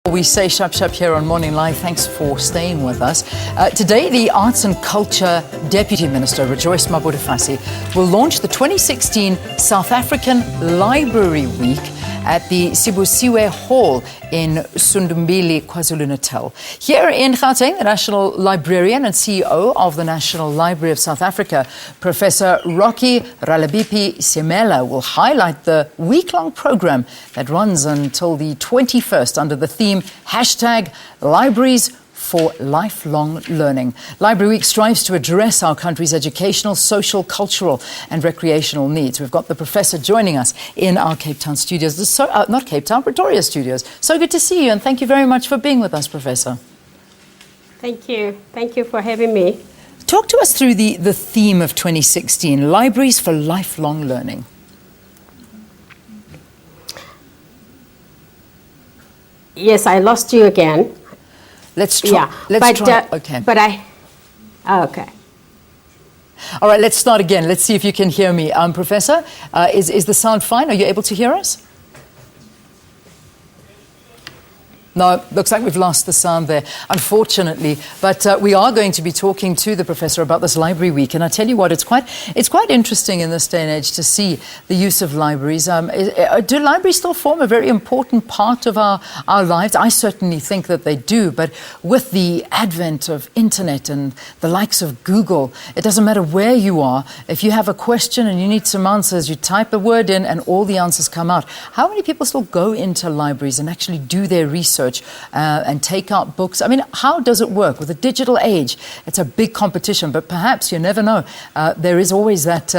We say shap shap here on Morning Live. Thanks for staying with us. Today, the Arts and Culture Deputy Minister, Rejoice Mabudafhasi, will launch the 2016 South African Library Week at the Sibusisiwe Hall in Sundumbili, KwaZulu Natal. Here in Gauteng, the National Librarian and CEO of the National Library of South Africa, Professor Rocky Ralebipi-Simela, will highlight the week-long program that runs until the 21st under the theme #Libraries for Lifelong Learning. Library Week strives to address our country's educational, social, cultural and recreational needs. We've got the professor joining us in our Cape Town studios, not Cape Town, Pretoria studios. So good to see you, and thank you very much for being with us, Professor. Thank you. Thank you for having me. Talk to us through the theme of 2016, Libraries for Lifelong Learning. Yes, I lost you again. Let's try. Yeah, let's try. Okay. Okay. All right, let's start again. Let's see if you can hear me. Professor, is the sound fine? Are you able to hear us? No, looks like we've lost the sound there, unfortunately. But we are going to be talking to the professor about this Library Week. And I tell you what, it's quite interesting in this day and age to see the use of libraries. Do libraries still form a very important part of our lives? I certainly think that they do. But with the advent of internet and the likes of Google, it doesn't matter where you are. If you have a question and you need some answers, you type a word in and all the answers come out. How many people still go into libraries and actually do their research? And take out books? I mean, how does it work? With the digital age, it's a big competition, but perhaps, you never know, there is always that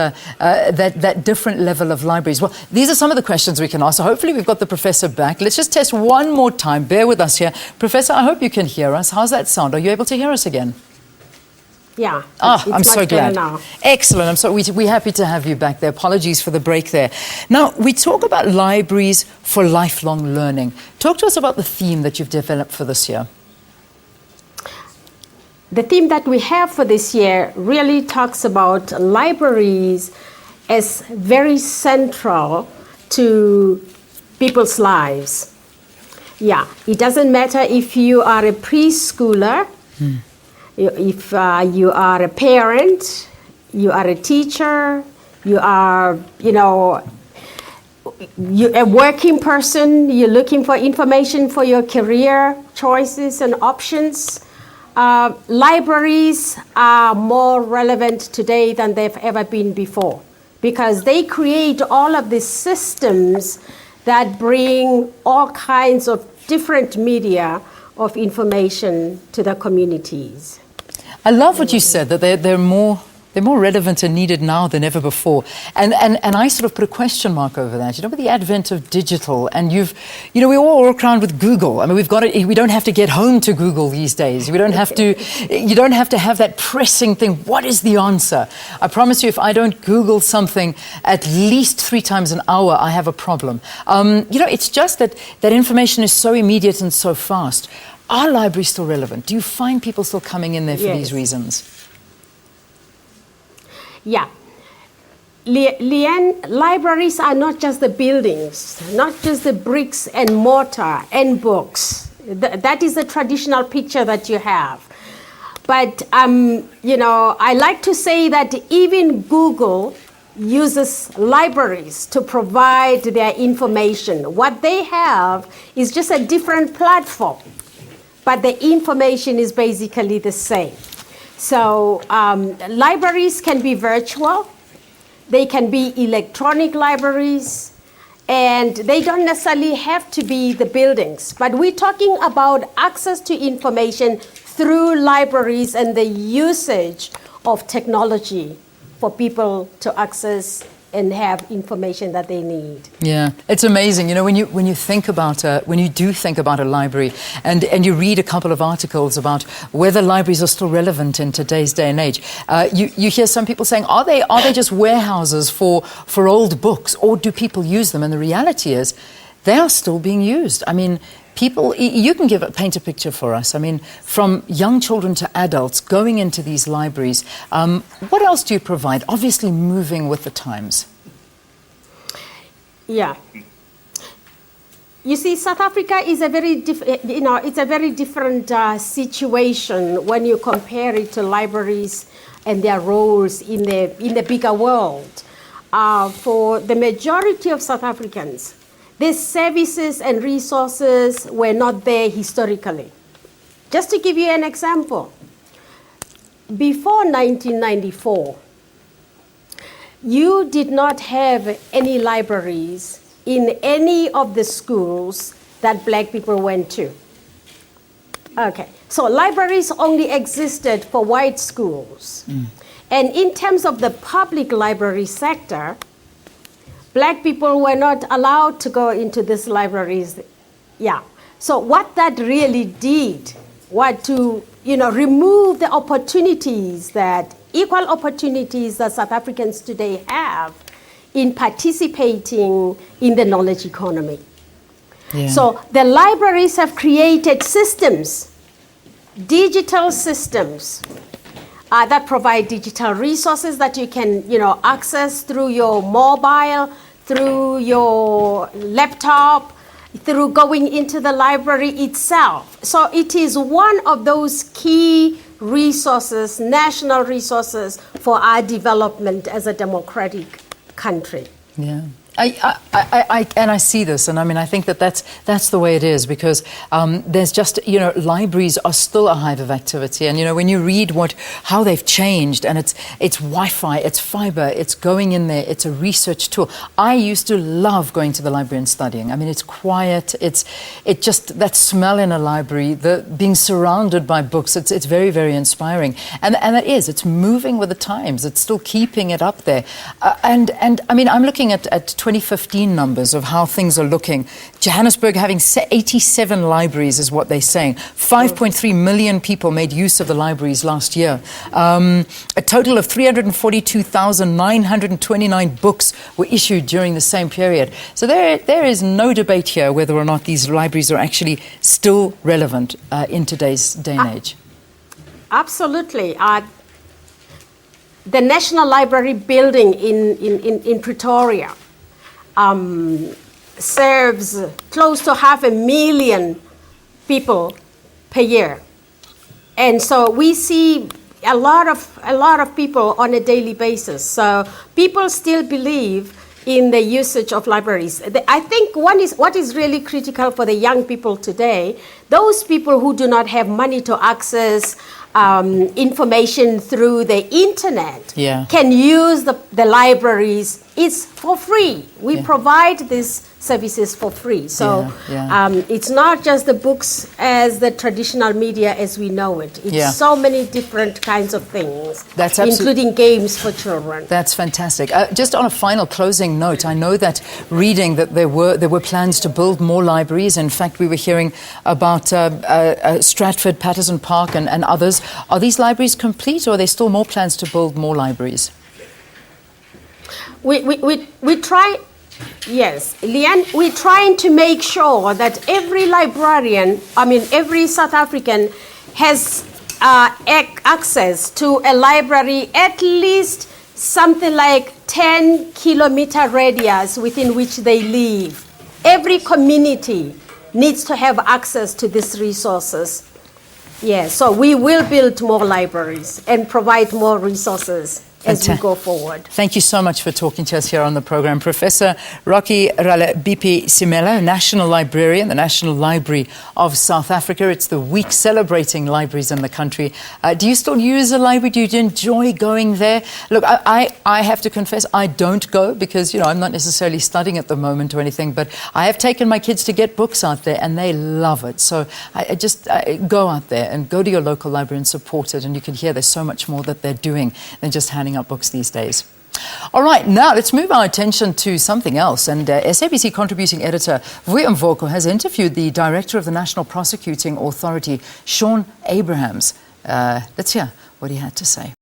different level of libraries. Well, these are some of the questions we can ask. So hopefully we've got the professor back. Let's just test one more time. Bear with us here. Professor, I hope you can hear us. How's that sound? Are you able to hear us again? Yeah. I'm so glad. Now. Excellent. We're happy to have you back there. Apologies for the break there. Now, we talk about libraries for lifelong learning. Talk to us about the theme that you've developed for this year. The theme that we have for this year really talks about libraries as very central to people's lives. Yeah, it doesn't matter if you are a preschooler, if you are a parent, you are a teacher, you are, you're a working person, you're looking for information for your career choices and options. Libraries are more relevant today than they've ever been before because they create all of these systems that bring all kinds of different media of information to the communities. I love what you said, that they're more relevant and needed now than ever before. And I sort of put a question mark over that. With the advent of digital, and we all walk around with Google. I mean, we don't have to get home to Google these days. You don't have to have that pressing thing. What is the answer? I promise you, if I don't Google something at least 3 times an hour, I have a problem. It's just that information is so immediate and so fast. Are libraries still relevant? Do you find people still coming in there for these reasons? Yeah. Leanne, libraries are not just the buildings, not just the bricks and mortar and books. That is the traditional picture that you have. But, I like to say that even Google uses libraries to provide their information. What they have is just a different platform, but the information is basically the same. So libraries can be virtual, they can be electronic libraries, and they don't necessarily have to be the buildings. But we're talking about access to information through libraries and the usage of technology for people to access and have information that they need. Yeah, it's amazing. When you think about when you do think about a library, and you read a couple of articles about whether libraries are still relevant in today's day and age, you hear some people saying, are they just warehouses for old books, or do people use them? And the reality is, they are still being used. I mean, people, you can paint a picture for us. I mean, from young children to adults going into these libraries. What else do you provide? Obviously moving with the times. Yeah. You see, South Africa is a very it's a very different situation when you compare it to libraries and their roles in the bigger world. For the majority of South Africans, these services and resources were not there historically. Just to give you an example, before 1994, you did not have any libraries in any of the schools that black people went to. Okay, so libraries only existed for white schools. And in terms of the public library sector, black people were not allowed to go into these libraries. Yeah, so what that really did was to, remove the opportunities equal opportunities that South Africans today have in participating in the knowledge economy. Yeah. So the libraries have created systems, digital systems, that provide digital resources that you can, access through your mobile, through your laptop, through going into the library itself. So it is one of those key resources, national resources for our development as a democratic country. Yeah. I see this, and I think that's the way it is, because there's just, libraries are still a hive of activity, and when you read how they've changed, and it's Wi-Fi, it's fiber, it's going in there, it's a research tool. I used to love going to the library and studying. It's quiet, it just, that smell in a library, the being surrounded by books, it's very, very inspiring, and it's moving with the times, it's still keeping it up there, and I'm looking at 2015 numbers of how things are looking. Johannesburg having 87 libraries is what they're saying. 5.3 million people made use of the libraries last year. A total of 342,929 books were issued during the same period. So there is no debate here whether or not these libraries are actually still relevant in today's day and age. Absolutely. The National Library building in Pretoria serves close to 500,000 people per year, and so we see a lot of people on a daily basis. So people still believe in the usage of libraries. I think what is really critical for the young people today, those people who do not have money to access information through the internet, can use the libraries. It's for free. We provide these services for free. So it's not just the books as the traditional media as we know it. It's so many different kinds of things, including games for children. That's fantastic. Just on a final closing note, I know that reading that there were plans to build more libraries. In fact, we were hearing about Stratford, Patterson Park and others. Are these libraries complete, or are there still more plans to build more libraries? We try, yes, Leanne, we're trying to make sure that every librarian, every South African has access to a library, at least something like 10-kilometer radius within which they live. Every community needs to have access to these resources. Yes, so we will build more libraries and provide more resources as we go forward. Thank you so much for talking to us here on the program. Professor Rocky Ralebipi-Simela, National Librarian, the National Library of South Africa. It's the week celebrating libraries in the country. Do you still use a library? Do you enjoy going there? Look, I have to confess, I don't go because, I'm not necessarily studying at the moment or anything, but I have taken my kids to get books out there and they love it. So I just go out there and go to your local library and support it, and you can hear there's so much more that they're doing than just handing out books these days. All right, now let's move our attention to something else. And SABC contributing editor Mvoko has interviewed the director of the National Prosecuting Authority, Sean Abrahams. Let's hear what he had to say.